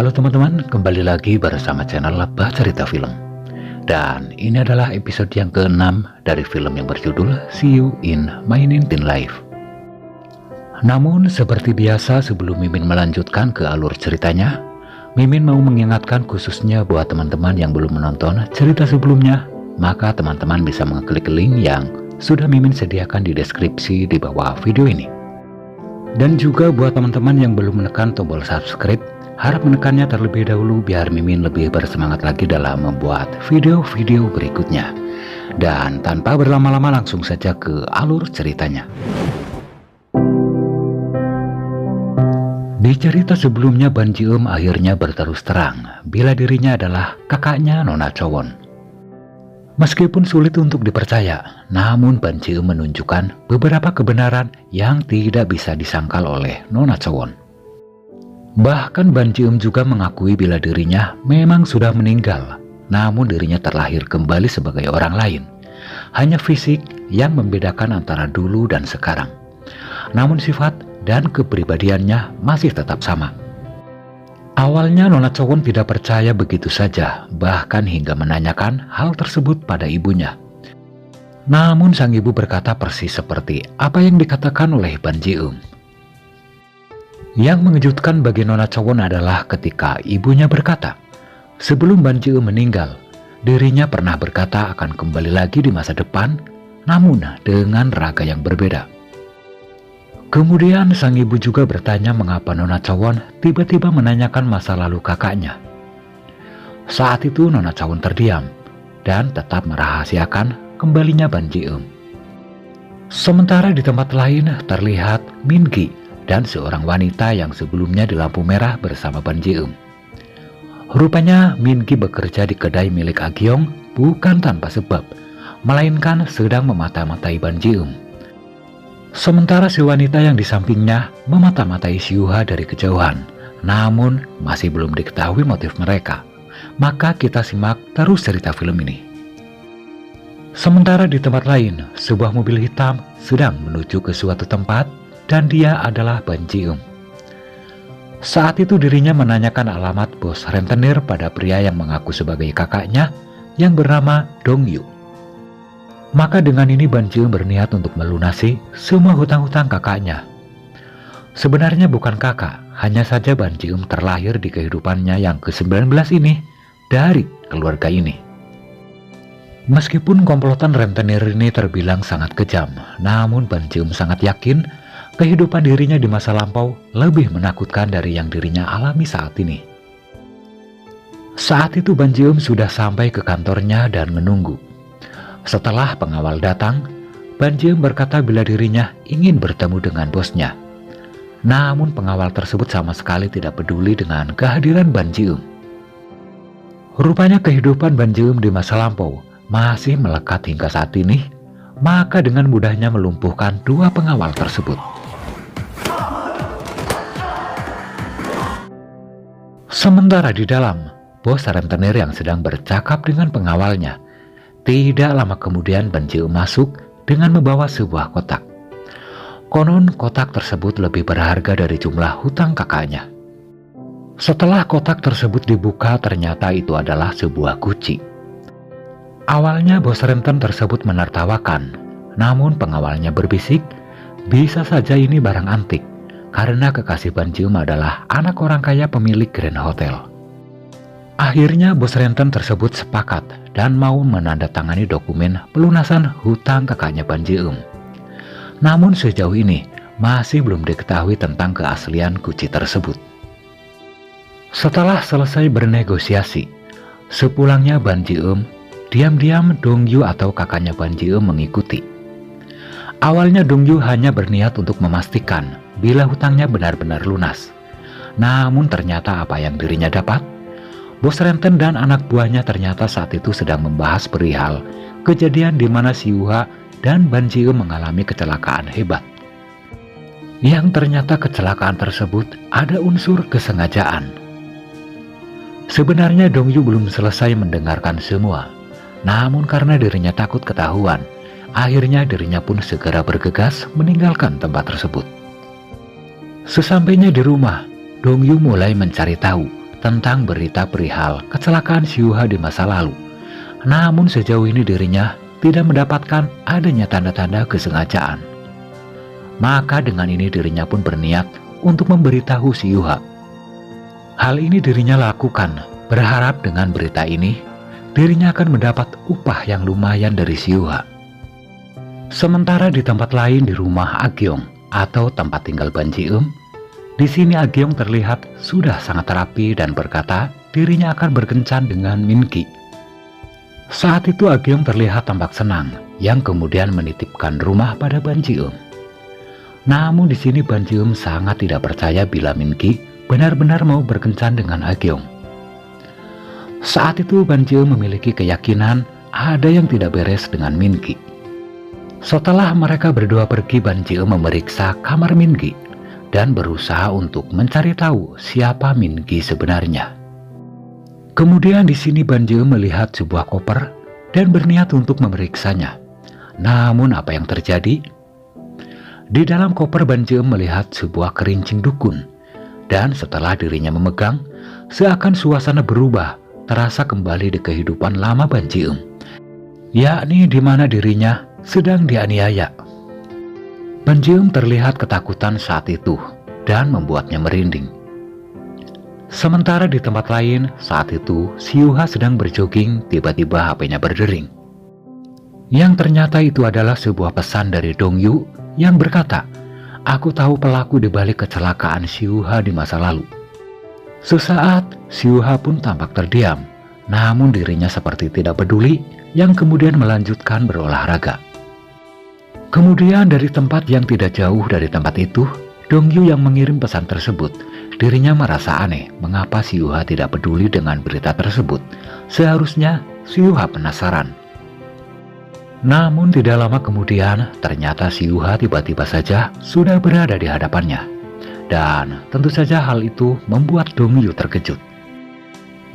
Halo teman-teman, kembali lagi bersama channel Lebah Cerita Film. Dan ini adalah episode yang ke-6 dari film yang berjudul See You in My 19 Life. Namun seperti biasa sebelum Mimin melanjutkan ke alur ceritanya, Mimin mau mengingatkan khususnya buat teman-teman yang belum menonton cerita sebelumnya, maka teman-teman bisa mengklik link yang sudah Mimin sediakan di deskripsi di bawah video ini. Dan juga buat teman-teman yang belum menekan tombol subscribe, harap menekannya terlebih dahulu biar Mimin lebih bersemangat lagi dalam membuat video-video berikutnya. Dan tanpa berlama-lama langsung saja ke alur ceritanya. Di cerita sebelumnya Ban Ji-eum akhirnya berterus terang bila dirinya adalah kakaknya Nona Chowon. Meskipun sulit untuk dipercaya, namun Ban Ji-eum menunjukkan beberapa kebenaran yang tidak bisa disangkal oleh Nona Chowon. Bahkan Ban Ji-eum juga mengakui bila dirinya memang sudah meninggal, namun dirinya terlahir kembali sebagai orang lain. Hanya fisik yang membedakan antara dulu dan sekarang. Namun sifat dan kepribadiannya masih tetap sama. Awalnya Nona Chowon tidak percaya begitu saja, bahkan hingga menanyakan hal tersebut pada ibunya. Namun sang ibu berkata persis seperti apa yang dikatakan oleh Ban Ji-eum. Yang mengejutkan bagi Nona Chowon adalah ketika ibunya berkata, sebelum Ban Ji-eum meninggal, dirinya pernah berkata akan kembali lagi di masa depan, namun dengan raga yang berbeda. Kemudian sang ibu juga bertanya mengapa Nona Chowon tiba-tiba menanyakan masa lalu kakaknya. Saat itu Nona Chowon terdiam dan tetap merahasiakan kembalinya Ban Ji-eum. Sementara di tempat lain terlihat Min Gi dan seorang wanita yang sebelumnya di lampu merah bersama Ban Ji-eum. Rupanya Min Gi bekerja di kedai milik Agyong bukan tanpa sebab, melainkan sedang memata-matai Ban Ji-eum. Sementara si wanita yang di sampingnya memata-matai Xiuha dari kejauhan, namun masih belum diketahui motif mereka. Maka kita simak terus cerita film ini. Sementara di tempat lain, sebuah mobil hitam sedang menuju ke suatu tempat dan dia adalah Ban Ji-eum. Saat itu dirinya menanyakan alamat bos rentenir pada pria yang mengaku sebagai kakaknya yang bernama Dong Yu. Maka dengan ini Ban Ji-eum berniat untuk melunasi semua hutang-hutang kakaknya. Sebenarnya bukan kakak, hanya saja Ban Ji-eum terlahir di kehidupannya yang ke-19 ini dari keluarga ini. Meskipun komplotan rentenir ini terbilang sangat kejam, namun Ban Ji-eum sangat yakin kehidupan dirinya di masa lampau lebih menakutkan dari yang dirinya alami saat ini. Saat itu Ban Ji-eum sudah sampai ke kantornya dan menunggu. Setelah pengawal datang, Ban Ji-eum berkata bila dirinya ingin bertemu dengan bosnya. Namun pengawal tersebut sama sekali tidak peduli dengan kehadiran Ban Ji-eum. Rupanya kehidupan Ban Ji-eum di masa lampau masih melekat hingga saat ini, maka dengan mudahnya melumpuhkan dua pengawal tersebut. Sementara di dalam, bos rentenir yang sedang bercakap dengan pengawalnya. Tidak lama kemudian Ban Ji-eum masuk dengan membawa sebuah kotak. Konon kotak tersebut lebih berharga dari jumlah hutang kakaknya. Setelah kotak tersebut dibuka ternyata itu adalah sebuah guci. Awalnya bos renten tersebut menertawakan, namun pengawalnya berbisik, bisa saja ini barang antik karena kekasih Ban Ji-eum adalah anak orang kaya pemilik Grand Hotel. Akhirnya bos renten tersebut sepakat dan mau menandatangani dokumen pelunasan hutang kakaknya Ban Ji-eum. Namun sejauh ini masih belum diketahui tentang keaslian guci tersebut. Setelah selesai bernegosiasi, sepulangnya Ban Ji-eum, diam-diam Dong Yu atau kakaknya Ban Ji-eum mengikuti. Awalnya Dong Yu hanya berniat untuk memastikan bila hutangnya benar-benar lunas. Namun ternyata apa yang dirinya dapat? Bos renten dan anak buahnya ternyata saat itu sedang membahas perihal kejadian di mana Xiuha dan Ban Ji-eum mengalami kecelakaan hebat. Yang ternyata kecelakaan tersebut ada unsur kesengajaan. Sebenarnya Dong Yu belum selesai mendengarkan semua, namun karena dirinya takut ketahuan, akhirnya dirinya pun segera bergegas meninggalkan tempat tersebut. Sesampainya di rumah, Dong Yu mulai mencari tahu tentang berita perihal kecelakaan Siuha di masa lalu. Namun sejauh ini dirinya tidak mendapatkan adanya tanda-tanda kesengajaan. Maka dengan ini dirinya pun berniat untuk memberitahu Siuha. Hal ini dirinya lakukan, berharap dengan berita ini dirinya akan mendapat upah yang lumayan dari Siuha. Sementara di tempat lain di rumah Agyeong atau tempat tinggal Ban Ji-eum, di sini Agyeong terlihat sudah sangat rapi dan berkata dirinya akan berkencan dengan Min-gi. Saat itu Agyeong terlihat tampak senang, yang kemudian menitipkan rumah pada Ban Ji-eum. Namun di sini Ban Ji-eum sangat tidak percaya bila Min-gi benar-benar mau berkencan dengan Agyeong. Saat itu Ban Ji-eum memiliki keyakinan ada yang tidak beres dengan Min-gi. Setelah mereka berdua pergi, Ban Ji-eum memeriksa kamar Min-gi dan berusaha untuk mencari tahu siapa Min-gi sebenarnya. Kemudian di sini Ban Ji-eum melihat sebuah koper dan berniat untuk memeriksanya. Namun apa yang terjadi? Di dalam koper Ban Ji-eum melihat sebuah kerincing dukun, dan setelah dirinya memegang, seakan suasana berubah, terasa kembali di kehidupan lama Ban Ji-eum, yakni di mana dirinya sedang dianiaya. Ban Ji-eum terlihat ketakutan saat itu dan membuatnya merinding. Sementara di tempat lain, saat itu Siuha sedang berjogging, tiba-tiba HP-nya berdering. Yang ternyata itu adalah sebuah pesan dari Dongyu yang berkata, "Aku tahu pelaku di balik kecelakaan Siuha di masa lalu." Sesaat, Siuha pun tampak terdiam, namun dirinya seperti tidak peduli, yang kemudian melanjutkan berolahraga. Kemudian dari tempat yang tidak jauh dari tempat itu, Dongyu yang mengirim pesan tersebut, dirinya merasa aneh mengapa Siuha tidak peduli dengan berita tersebut. Seharusnya Siuha penasaran. Namun tidak lama kemudian, ternyata Siuha tiba-tiba saja sudah berada di hadapannya. Dan tentu saja hal itu membuat Dongyu terkejut.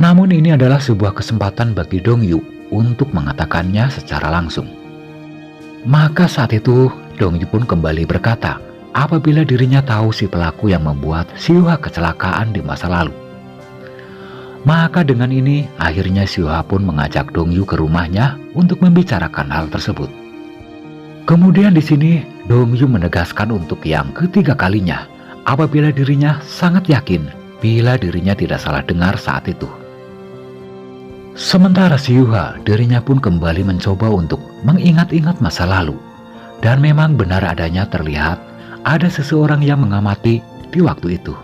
Namun ini adalah sebuah kesempatan bagi Dongyu untuk mengatakannya secara langsung. Maka saat itu Dongyu pun kembali berkata apabila dirinya tahu si pelaku yang membuat Siuha kecelakaan di masa lalu. Maka dengan ini akhirnya Siuha pun mengajak Dongyu ke rumahnya untuk membicarakan hal tersebut. Kemudian di sini Dongyu menegaskan untuk yang ketiga kalinya apabila dirinya sangat yakin bila dirinya tidak salah dengar saat itu. Sementara Siuha, dirinya pun kembali mencoba untuk mengingat-ingat masa lalu. Dan memang benar adanya terlihat ada seseorang yang mengamati di waktu itu.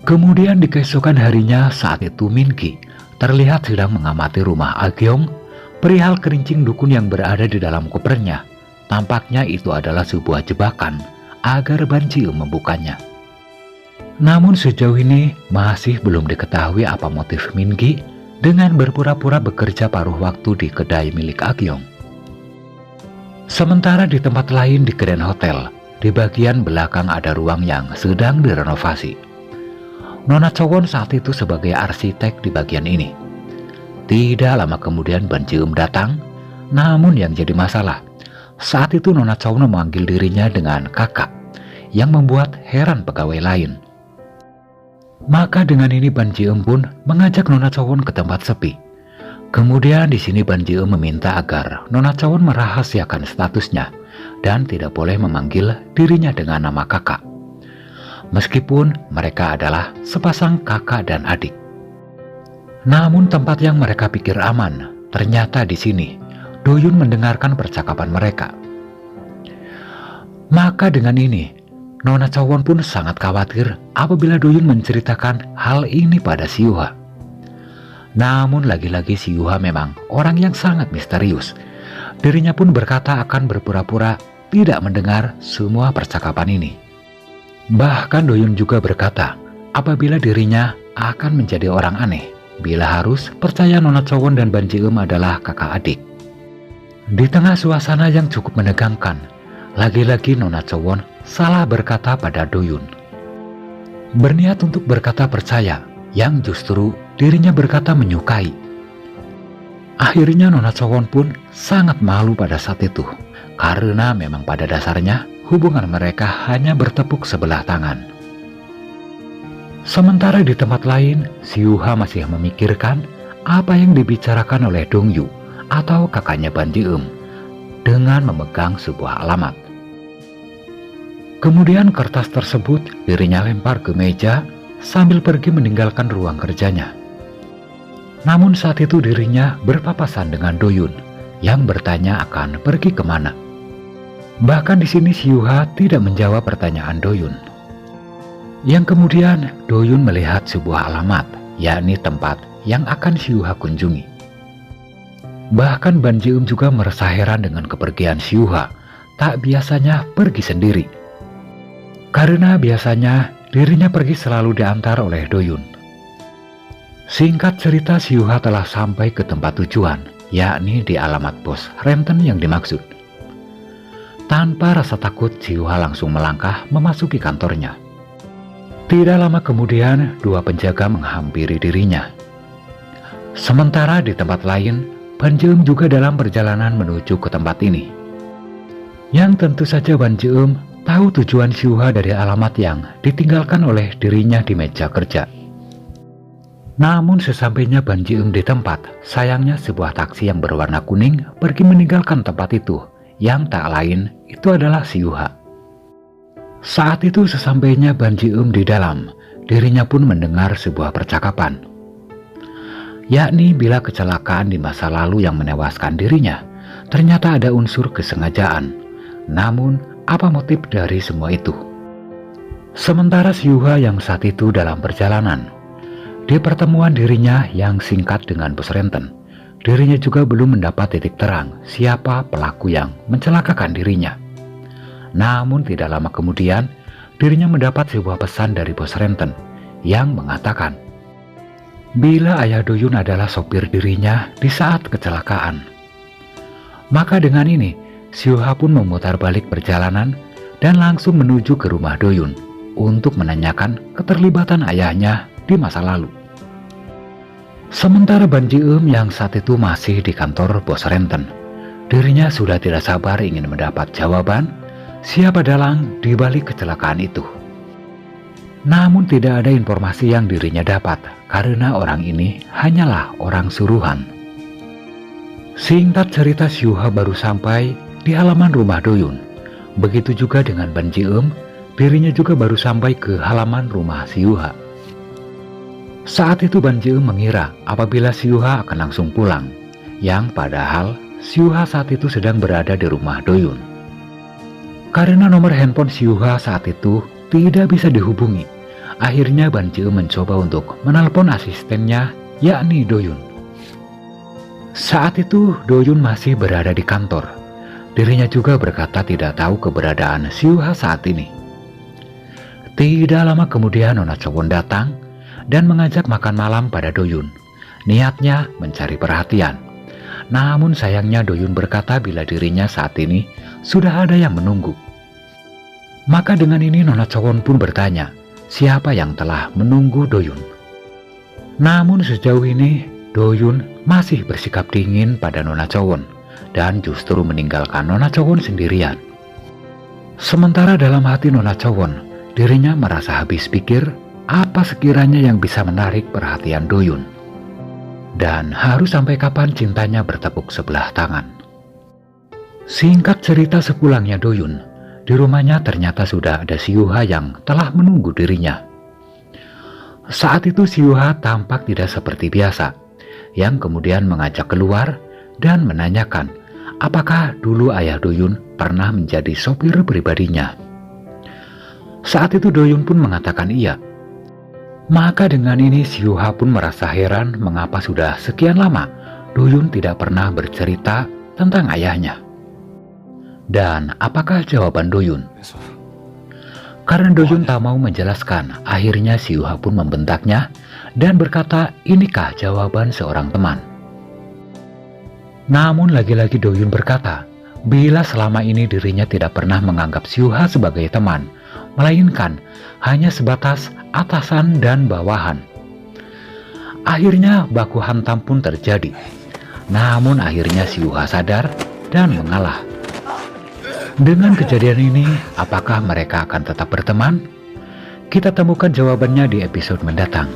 Kemudian di keesokan harinya saat itu Min-gi terlihat sedang mengamati rumah Agyeong perihal kerincing dukun yang berada di dalam kopernya. Tampaknya itu adalah sebuah jebakan agar Ban Ji-eum membukanya. Namun sejauh ini masih belum diketahui apa motif Min-gi dengan berpura-pura bekerja paruh waktu di kedai milik Agyeong. Sementara di tempat lain di Grand Hotel, di bagian belakang ada ruang yang sedang direnovasi. Nona Chowon saat itu sebagai arsitek di bagian ini. Tidak lama kemudian Ban Ji-eum datang, namun yang jadi masalah, saat itu Nona Chowon memanggil dirinya dengan kakak, yang membuat heran pegawai lain. Maka dengan ini Ban Ji-eum pun mengajak Nona Chowon ke tempat sepi. Kemudian di sini Ban Ji-eum meminta agar Nona Chowon merahasiakan statusnya dan tidak boleh memanggil dirinya dengan nama kakak. Meskipun mereka adalah sepasang kakak dan adik. Namun tempat yang mereka pikir aman, ternyata di sini Doyun mendengarkan percakapan mereka. Maka dengan ini Nona Chowon pun sangat khawatir apabila Doyun menceritakan hal ini pada Siuha. Namun lagi-lagi Siuha memang orang yang sangat misterius. Dirinya pun berkata akan berpura-pura tidak mendengar semua percakapan ini. Bahkan Doyun juga berkata apabila dirinya akan menjadi orang aneh bila harus percaya Nona Chowon dan Ban Ji-eum adalah kakak adik. Di tengah suasana yang cukup menegangkan, lagi-lagi Nona Chowon salah berkata pada Doyun. Berniat untuk berkata percaya, yang justru dirinya berkata menyukai. Akhirnya Nona Chowon pun sangat malu pada saat itu, karena memang pada dasarnya hubungan mereka hanya bertepuk sebelah tangan. Sementara di tempat lain, Siuha masih memikirkan apa yang dibicarakan oleh Dongyu atau kakaknya Ban Ji-eum dengan memegang sebuah alamat. Kemudian kertas tersebut dirinya lempar ke meja sambil pergi meninggalkan ruang kerjanya. Namun saat itu dirinya berpapasan dengan Doyun yang bertanya akan pergi kemana. Bahkan di sini Siuha tidak menjawab pertanyaan Doyun. Yang kemudian Doyun melihat sebuah alamat, yakni tempat yang akan Siuha kunjungi. Bahkan Ban Ji-eum juga merasa heran dengan kepergian Siuha, tak biasanya pergi sendiri. Karena biasanya dirinya pergi selalu diantar oleh Doyun. Singkat cerita, Siuha telah sampai ke tempat tujuan, yakni di alamat pos Renten yang dimaksud. Tanpa rasa takut, Siuha langsung melangkah memasuki kantornya. Tidak lama kemudian, dua penjaga menghampiri dirinya. Sementara di tempat lain, Ban Ji-eum juga dalam perjalanan menuju ke tempat ini. Yang tentu saja Ban Ji-eum tahu tujuan Siuha dari alamat yang ditinggalkan oleh dirinya di meja kerja. Namun sesampainya Ban Ji-eum di tempat, sayangnya sebuah taksi yang berwarna kuning pergi meninggalkan tempat itu, yang tak lain itu adalah Siuha. Saat itu sesampainya Ban Ji-eum di dalam, dirinya pun mendengar sebuah percakapan, yakni bila kecelakaan di masa lalu yang menewaskan dirinya, ternyata ada unsur kesengajaan. Namun, apa motif dari semua itu? Sementara Siuha yang saat itu dalam perjalanan, di pertemuan dirinya yang singkat dengan Bos Renten, dirinya juga belum mendapat titik terang siapa pelaku yang mencelakakan dirinya. Namun tidak lama kemudian, dirinya mendapat sebuah pesan dari Bos Renten yang mengatakan bila ayah Doyun adalah sopir dirinya di saat kecelakaan. Maka dengan ini, Siuha pun memutar balik perjalanan dan langsung menuju ke rumah Doyun untuk menanyakan keterlibatan ayahnya di masa lalu. Sementara Ban Ji-eum yang saat itu masih di kantor Bos Renten, dirinya sudah tidak sabar ingin mendapat jawaban siapa dalang di balik kecelakaan itu. Namun tidak ada informasi yang dirinya dapat karena orang ini hanyalah orang suruhan. Singkat cerita, Siuha baru sampai di halaman rumah Doyun. Begitu juga dengan Ban Ji-eum, dirinya juga baru sampai ke halaman rumah Siuha. Saat itu Ban Ji-eum mengira apabila Siuha akan langsung pulang, yang padahal Siuha saat itu sedang berada di rumah Doyun. Karena nomor handphone Siuha saat itu tidak bisa dihubungi, akhirnya Ban Ji-eum mencoba untuk menelpon asistennya, yakni Doyun. Saat itu Doyun masih berada di kantor. Dirinya juga berkata tidak tahu keberadaan Siuha saat ini. Tidak lama kemudian Nona Chowon datang dan mengajak makan malam pada Doyun. Niatnya mencari perhatian. Namun sayangnya Doyun berkata bila dirinya saat ini sudah ada yang menunggu. Maka dengan ini Nona Chowon pun bertanya, siapa yang telah menunggu Doyun? Namun sejauh ini Doyun masih bersikap dingin pada Nona Chowon dan justru meninggalkan Nona Chowon sendirian. Sementara dalam hati Nona Chowon, dirinya merasa habis pikir apa sekiranya yang bisa menarik perhatian Doyun. Dan harus sampai kapan cintanya bertepuk sebelah tangan. Singkat cerita, sepulangnya Doyun, di rumahnya ternyata sudah ada Siuha yang telah menunggu dirinya. Saat itu Siuha tampak tidak seperti biasa, yang kemudian mengajak keluar dan menanyakan apakah dulu ayah Doyun pernah menjadi sopir pribadinya. Saat itu Doyun pun mengatakan iya. Maka dengan ini Siuha pun merasa heran mengapa sudah sekian lama Doyun tidak pernah bercerita tentang ayahnya. Dan apakah jawaban Doyun? Karena Doyun tak mau menjelaskan, akhirnya Siuha pun membentaknya dan berkata inikah jawaban seorang teman. Namun lagi-lagi Doyun berkata bila selama ini dirinya tidak pernah menganggap Siuha sebagai teman, melainkan hanya sebatas atasan dan bawahan. Akhirnya baku hantam pun terjadi. Namun akhirnya Siuha sadar dan mengalah. Dengan kejadian ini, apakah mereka akan tetap berteman? Kita temukan jawabannya di episode mendatang.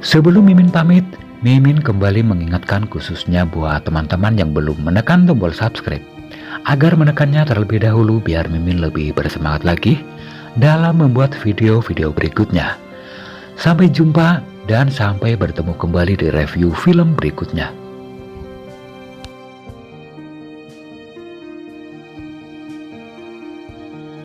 Sebelum Mimin pamit, Mimin kembali mengingatkan khususnya buat teman-teman yang belum menekan tombol subscribe, agar menekannya terlebih dahulu biar Mimin lebih bersemangat lagi dalam membuat video-video berikutnya. Sampai jumpa dan sampai bertemu kembali di review film berikutnya.